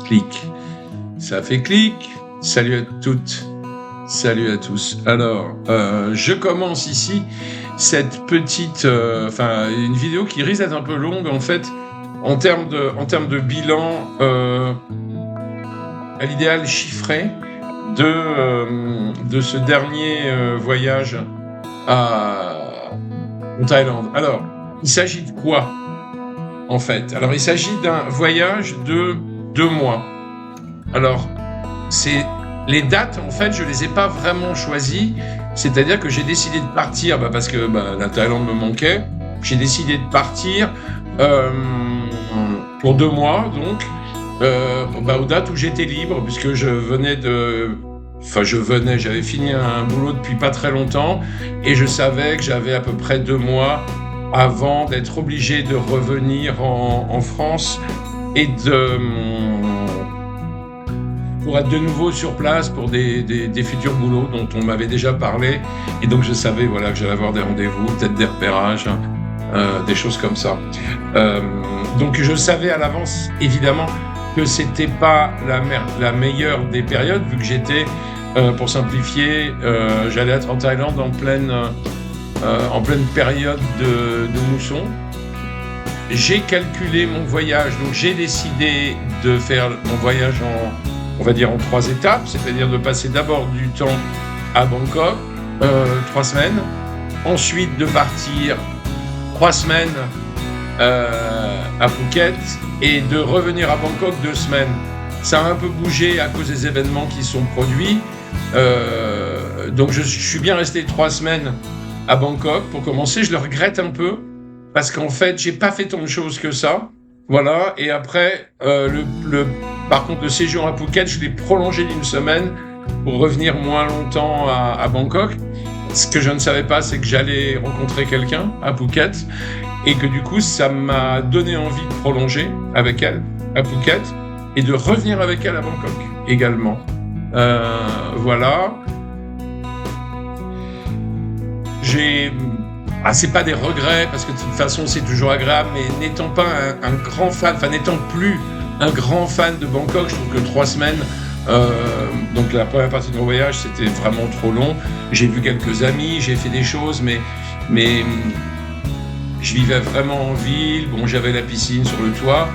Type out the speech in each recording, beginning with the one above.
Clic. Ça fait clic. Salut à toutes. Salut à tous. Alors, je commence ici cette petite, une vidéo qui risque d'être un peu longue en fait, en termes de bilan, à l'idéal chiffré de ce dernier voyage en Thaïlande. Alors, il s'agit de quoi en fait? Alors, il s'agit d'un voyage de 2 mois. Alors, les dates, en fait, je les ai pas vraiment choisies. C'est-à-dire que j'ai décidé de partir parce que la Thaïlande me manquait. J'ai décidé de partir pour 2 mois, donc, aux dates où j'étais libre, puisque j'avais fini un boulot depuis pas très longtemps et je savais que j'avais à peu près 2 mois avant d'être obligé de revenir en France et pour être de nouveau sur place pour des futurs boulots dont on m'avait déjà parlé. Et donc je savais que j'allais avoir des rendez-vous, peut-être des repérages, des choses comme ça. Donc je savais à l'avance, évidemment, que c'était pas la meilleure des périodes, vu que j'étais, pour simplifier, j'allais être en Thaïlande en pleine période de mousson. J'ai calculé mon voyage, donc j'ai décidé de faire mon voyage on va dire en 3 étapes, c'est-à-dire de passer d'abord du temps à Bangkok, 3 semaines, ensuite de partir 3 semaines à Phuket et de revenir à Bangkok 2 semaines. Ça a un peu bougé à cause des événements qui sont produits, donc je suis bien resté 3 semaines à Bangkok pour commencer. Je le regrette un peu parce qu'en fait j'ai pas fait tant de choses que ça. Voilà, et après, par contre, le séjour à Phuket, je l'ai prolongé d'1 semaine pour revenir moins longtemps à Bangkok. Ce que je ne savais pas, c'est que j'allais rencontrer quelqu'un à Phuket et que du coup, ça m'a donné envie de prolonger avec elle à Phuket et de revenir avec elle à Bangkok également. Voilà. C'est pas des regrets, parce que de toute façon, c'est toujours agréable, mais n'étant pas n'étant plus un grand fan de Bangkok, je trouve que 3 semaines, donc la première partie de mon voyage, c'était vraiment trop long. J'ai vu quelques amis, j'ai fait des choses, mais je vivais vraiment en ville. Bon, j'avais la piscine sur le toit,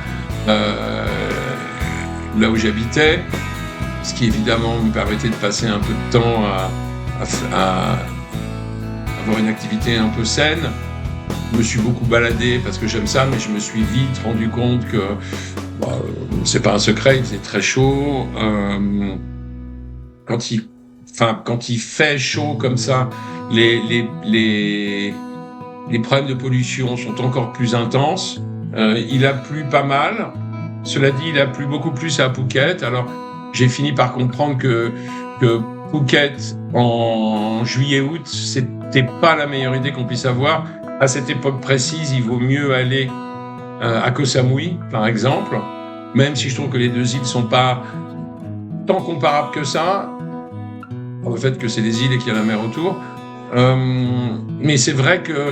là où j'habitais, ce qui évidemment me permettait de passer un peu de temps à avoir une activité un peu saine. Je me suis beaucoup baladé parce que j'aime ça, mais je me suis vite rendu compte que c'est pas un secret, il faisait très chaud. Quand il fait chaud comme ça, les problèmes de pollution sont encore plus intenses. Il a plu pas mal. Cela dit, il a plu beaucoup plus à Phuket. Alors, j'ai fini par comprendre que Phuket en juillet-août, c'était pas la meilleure idée qu'on puisse avoir. À cette époque précise, il vaut mieux aller à Koh Samui, par exemple, même si je trouve que les 2 îles sont pas tant comparables que ça, par le fait que c'est des îles et qu'il y a la mer autour. Mais c'est vrai que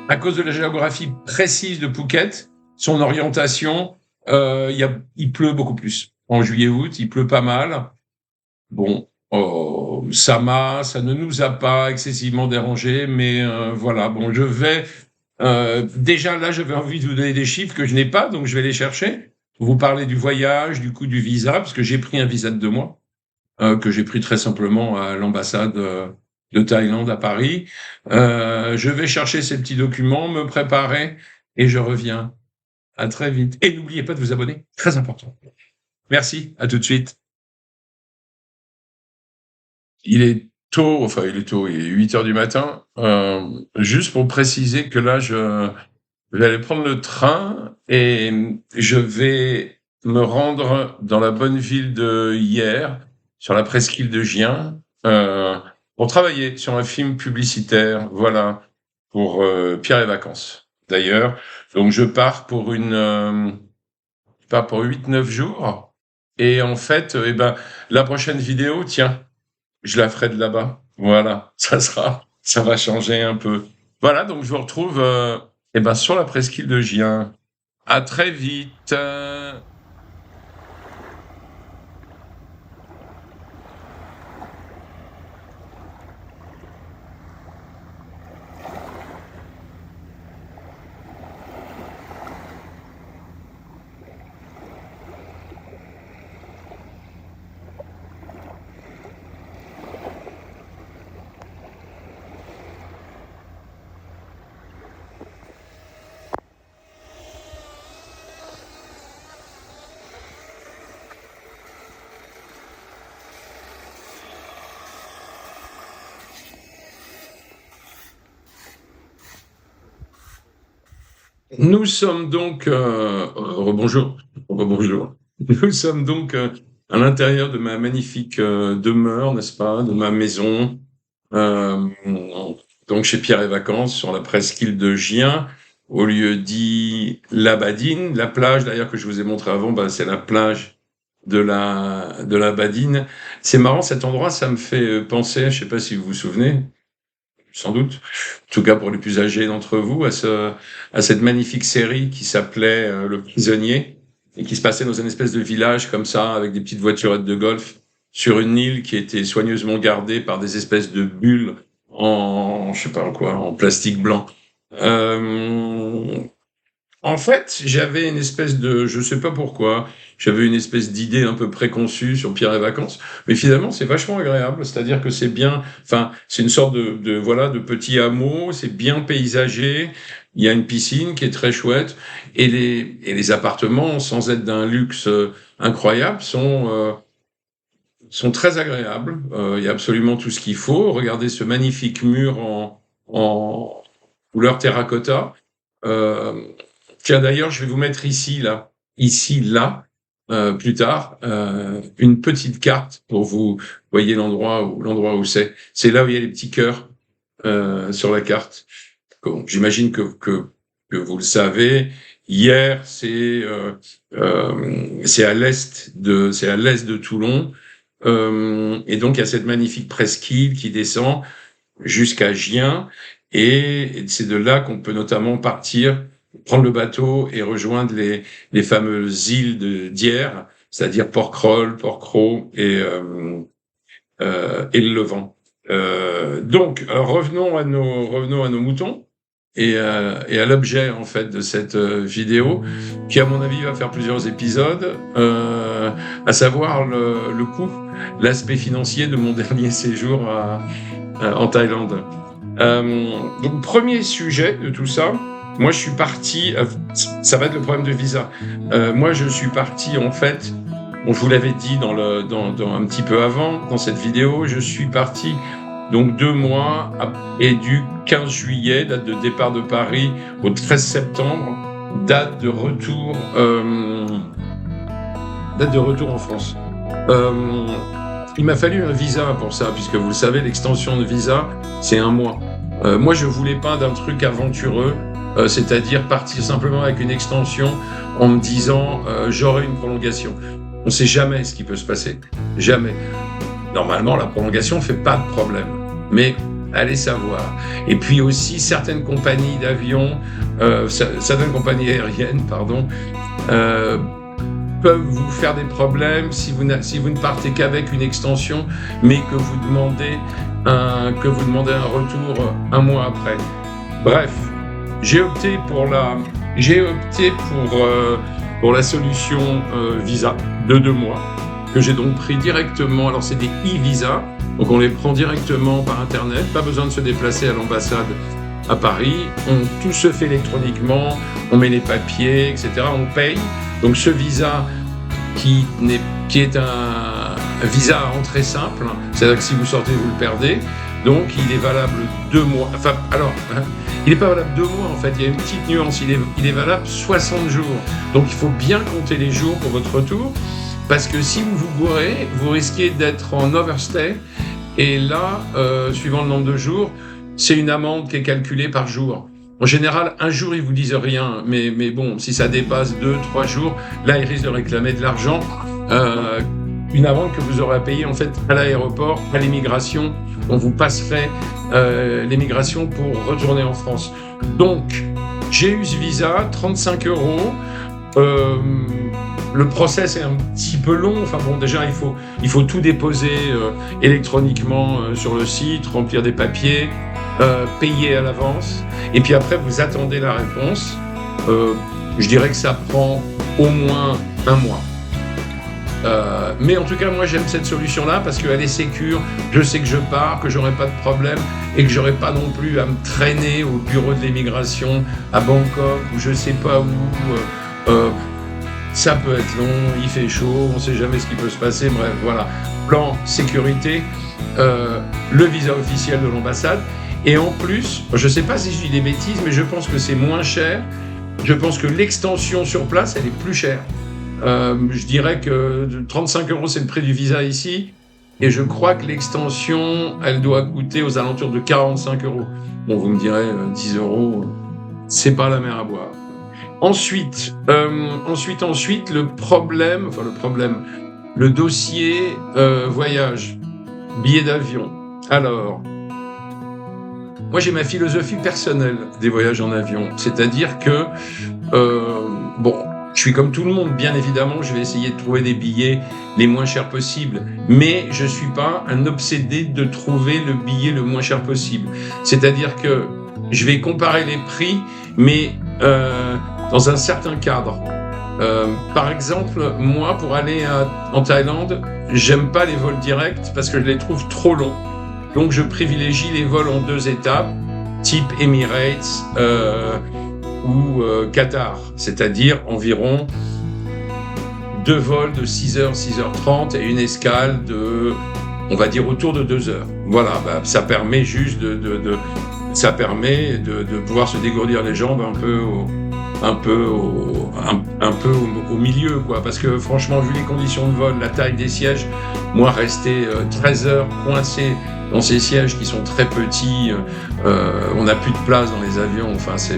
à cause de la géographie précise de Phuket, son orientation, il pleut beaucoup plus. En juillet-août, il pleut pas mal. Bon, ça ne nous a pas excessivement dérangé, mais voilà. Bon, déjà là, j'avais envie de vous donner des chiffres que je n'ai pas, donc je vais les chercher. Vous parler du voyage, du coût du visa, parce que j'ai pris un visa de 2 mois, que j'ai pris très simplement à l'ambassade de Thaïlande à Paris. Je vais chercher ces petits documents, me préparer, et je reviens. À très vite. Et n'oubliez pas de vous abonner, très important. Merci, à tout de suite. Il est tôt, il est 8 heures du matin. Juste pour préciser que là, je vais aller prendre le train et je vais me rendre dans la bonne ville de Hyères, sur la presqu'île de Gien, pour travailler sur un film publicitaire, voilà, pour Pierre et Vacances. D'ailleurs, donc je pars pour 8-9 jours. Et en fait, la prochaine vidéo, tiens, je la ferai de là-bas. Voilà, ça va changer un peu. Voilà, donc je vous retrouve sur la presqu'île de Gien. À très vite. Nous sommes donc, rebonjour, rebonjour. Nous sommes donc à l'intérieur de ma magnifique demeure, n'est-ce pas, de ma maison, euh, donc chez Pierre et Vacances, sur la presqu'île de Gien, au lieu dit La Badine. La plage, d'ailleurs, que je vous ai montré avant, bah, c'est la plage de la Badine. C'est marrant, cet endroit, ça me fait penser, je ne sais pas si vous vous souvenez, sans doute, en tout cas pour les plus âgés d'entre vous, à cette magnifique série qui s'appelait Le Prisonnier et qui se passait dans une espèce de village comme ça, avec des petites voiturettes de golf sur une île qui était soigneusement gardée par des espèces de bulles en, je sais pas en quoi, en plastique blanc. Euh, En fait, j'avais une espèce de, je sais pas pourquoi, j'avais une espèce d'idée un peu préconçue sur Pierre et Vacances, mais finalement c'est vachement agréable. C'est-à-dire que c'est bien, enfin c'est une sorte voilà de petit hameau, c'est bien paysagé. Il y a une piscine qui est très chouette et les appartements, sans être d'un luxe incroyable, sont très agréables. Il y a absolument tout ce qu'il faut. Regardez ce magnifique mur en couleur terracotta. Euh, Tiens, d'ailleurs, je vais vous mettre ici, là, plus tard, une petite carte pour vous voyez l'endroit où c'est. C'est là où il y a les petits cœurs sur la carte. Bon, j'imagine que vous le savez. Hier, c'est à l'est de Toulon, et donc il y a cette magnifique presqu'île qui descend jusqu'à Gien, et c'est de là qu'on peut notamment partir, prendre le bateau et rejoindre les fameuses îles d'Hyères, c'est-à-dire Porquerolles, Porquerolles et le Levant. Donc, alors revenons à nos moutons et à l'objet en fait de cette vidéo, qui à mon avis va faire plusieurs épisodes, à savoir le coût, l'aspect financier de mon dernier séjour en Thaïlande. Donc, premier sujet de tout ça, moi je suis parti, ça va être le problème de visa. Moi je suis parti en fait, bon, je vous l'avais dit dans un petit peu avant, dans cette vidéo, je suis parti donc 2 mois et du 15 juillet, date de départ de Paris, au 13 septembre, date de retour en France. Il m'a fallu un visa pour ça, puisque vous le savez, l'extension de visa, c'est 1 mois. Moi, je voulais pas d'un truc aventureux, c'est-à-dire partir simplement avec une extension en me disant j'aurai une prolongation. On ne sait jamais ce qui peut se passer. Jamais. Normalement, la prolongation ne fait pas de problème. Mais allez savoir. Et puis aussi, certaines compagnies d'avions, certaines compagnies aériennes, peuvent vous faire des problèmes si vous ne partez qu'avec une extension, mais que vous demandez un retour 1 mois après. Bref, j'ai opté pour la solution visa de 2 mois, que j'ai donc pris directement. Alors c'est des e-visas, donc on les prend directement par internet, pas besoin de se déplacer à l'ambassade à Paris, tout se fait électroniquement, on met les papiers, etc., on paye. Donc ce visa qui est un visa à entrée simple, c'est-à-dire que si vous sortez, vous le perdez. Donc il est valable 2 mois. Enfin, alors, il n'est pas valable 2 mois en fait, il y a une petite nuance, il est valable 60 jours. Donc il faut bien compter les jours pour votre retour, parce que si vous vous gourez, vous risquez d'être en overstay, et là, suivant le nombre de jours, c'est une amende qui est calculée par jour. En général, 1 jour, ils vous disent rien, mais bon, si ça dépasse 2-3 jours, là, ils risquent de réclamer de l'argent, une amende que vous aurez à payer en fait à l'aéroport, à l'immigration. On vous passerait l'immigration pour retourner en France. Donc, j'ai eu ce visa, 35 €. Le process est un petit peu long. Enfin bon, déjà, il faut tout déposer électroniquement sur le site, remplir des papiers, payer à l'avance. Et puis après, vous attendez la réponse. Je dirais que ça prend au moins 1 mois. Mais en tout cas, moi, j'aime cette solution-là parce qu'elle est sécure. Je sais que je pars, que j'aurai pas de problème et que j'aurai pas non plus à me traîner au bureau de l'immigration à Bangkok ou je sais pas où. Ça peut être long, il fait chaud, on sait jamais ce qui peut se passer. Bref, voilà. Plan sécurité, le visa officiel de l'ambassade. Et en plus, je sais pas si je dis des bêtises, mais je pense que c'est moins cher Je pense que l'extension sur place, elle est plus chère. Je dirais que 35 euros, c'est le prix du visa ici. Et je crois que l'extension, elle doit coûter aux alentours de 45 euros. Bon, vous me direz, 10 euros, c'est pas la mer à boire. Ensuite, le dossier voyage, billet d'avion. Alors, moi j'ai ma philosophie personnelle des voyages en avion, c'est-à-dire que, bon, je suis comme tout le monde, bien évidemment, je vais essayer de trouver des billets les moins chers possibles, mais je suis pas un obsédé de trouver le billet le moins cher possible. C'est-à-dire que je vais comparer les prix, mais dans un certain cadre. Par exemple, moi, pour aller en Thaïlande, j'aime pas les vols directs parce que je les trouve trop longs. Donc, je privilégie les vols en 2 étapes, type Emirates ou Qatar, c'est-à-dire environ 2 vols de 6h, 6h30 et une escale de, on va dire, autour de 2 heures. Voilà, ça permet juste ça permet de pouvoir se dégourdir les jambes un peu au milieu, quoi. Parce que franchement, vu les conditions de vol, la taille des sièges, moi, rester 13 heures coincé dans ces sièges qui sont très petits, on n'a plus de place dans les avions. Enfin, je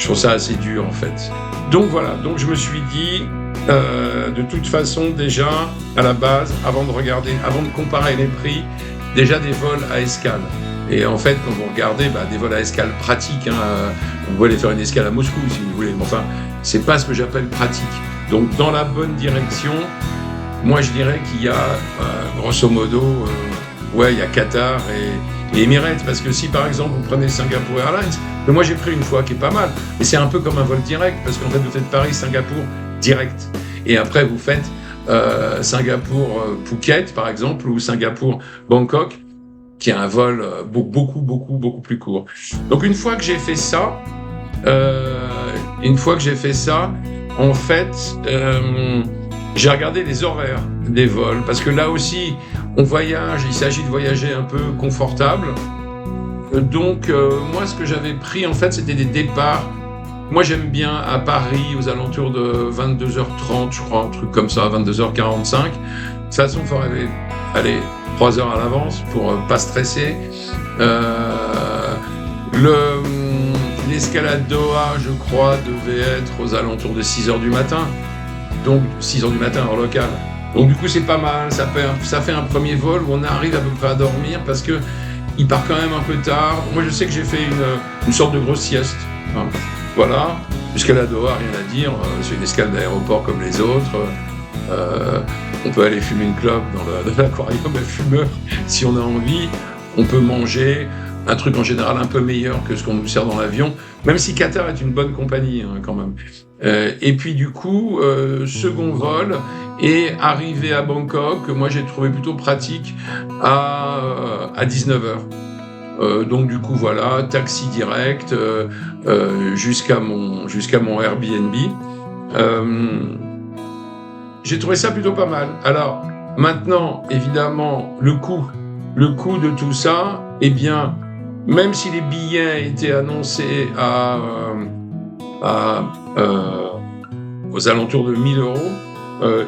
trouve ça assez dur, en fait. Donc voilà. Donc je me suis dit, de toute façon, déjà à la base, avant de comparer les prix, déjà des vols à escale. Et en fait, quand vous regardez, des vols à escale pratiques, vous pouvez aller faire une escale à Moscou si vous voulez, mais enfin, c'est pas ce que j'appelle pratique. Donc, dans la bonne direction, moi je dirais qu'il y a, grosso modo, il y a Qatar et Emirates, parce que si par exemple vous prenez Singapore Airlines, que moi j'ai pris une fois qui est pas mal, mais c'est un peu comme un vol direct, parce qu'en fait vous faites Paris-Singapour direct, et après vous faites Singapour-Phuket par exemple, ou Singapour-Bangkok, qui est un vol beaucoup plus court. Donc une fois que j'ai fait ça, en fait, j'ai regardé les horaires des vols, parce que là aussi, il s'agit de voyager un peu confortable. Donc moi, ce que j'avais pris, en fait, c'était des départs. Moi, j'aime bien à Paris, aux alentours de 22h30, je crois, un truc comme ça, 22h45. De toute façon, il faut arriver, 3 heures à l'avance pour pas stresser. L'escalade Doha, je crois, devait être aux alentours de 6h du matin. Donc 6h du matin heure locale. Donc du coup c'est pas mal, ça fait un premier vol où on arrive à peu près à dormir parce que il part quand même un peu tard. Moi je sais que j'ai fait une sorte de grosse sieste. Voilà, l'escalade Doha, rien à dire, c'est une escale d'aéroport comme les autres. On peut aller fumer une clope dans l'aquarium à fumeur si on a envie. On peut manger un truc en général un peu meilleur que ce qu'on nous sert dans l'avion, même si Qatar est une bonne compagnie quand même. Et puis du coup, second vol, et arrivé à Bangkok, que moi j'ai trouvé plutôt pratique, à 19h. Donc du coup voilà, taxi direct jusqu'à mon Airbnb. J'ai trouvé ça plutôt pas mal. Alors maintenant, évidemment, le coût de tout ça, eh bien, même si les billets étaient annoncés aux alentours de 1 000 euros,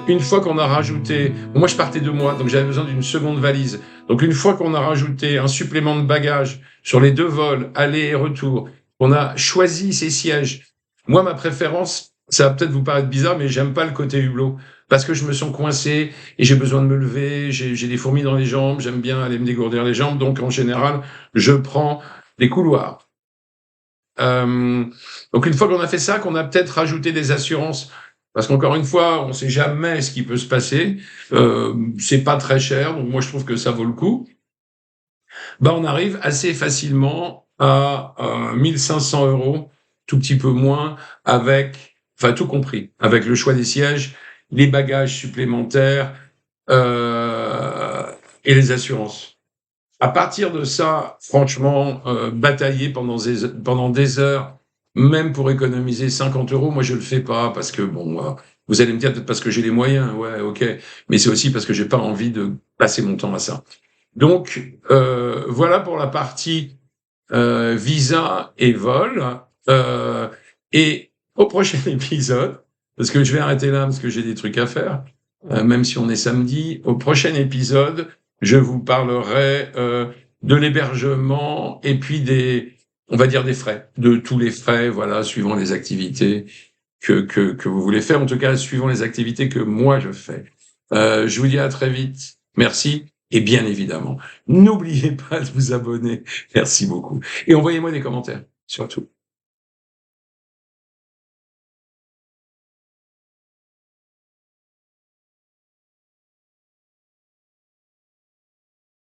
une fois qu'on a rajouté... Moi, je partais 2 mois, donc j'avais besoin d'une seconde valise. Donc, une fois qu'on a rajouté un supplément de bagages sur les 2 vols, aller et retour, on a choisi ces sièges. Moi, ma préférence, ça va peut-être vous paraître bizarre, mais j'aime pas le côté hublot, parce que je me sens coincé et j'ai besoin de me lever, j'ai des fourmis dans les jambes, j'aime bien aller me dégourdir les jambes, donc en général, je prends des couloirs. Donc une fois qu'on a fait ça, qu'on a peut-être rajouté des assurances, parce qu'encore une fois, on sait jamais ce qui peut se passer, c'est pas très cher, donc moi je trouve que ça vaut le coup. On arrive assez facilement à 1 500 euros, tout petit peu moins, tout compris, avec le choix des sièges, les bagages supplémentaires et les assurances. À partir de ça, franchement, batailler pendant des heures, même pour économiser 50 euros, moi je le fais pas parce que vous allez me dire peut-être parce que j'ai les moyens, ouais, ok, mais c'est aussi parce que j'ai pas envie de passer mon temps à ça. Donc voilà pour la partie visa et vol. Et au prochain épisode, parce que je vais arrêter là parce que j'ai des trucs à faire, même si on est samedi. Au prochain épisode, je vous parlerai de l'hébergement et puis on va dire des frais, de tous les frais, voilà, suivant les activités que vous voulez faire, en tout cas, suivant les activités que moi je fais. Je vous dis à très vite. Merci. Et bien évidemment, n'oubliez pas de vous abonner. Merci beaucoup. Et envoyez-moi des commentaires, surtout.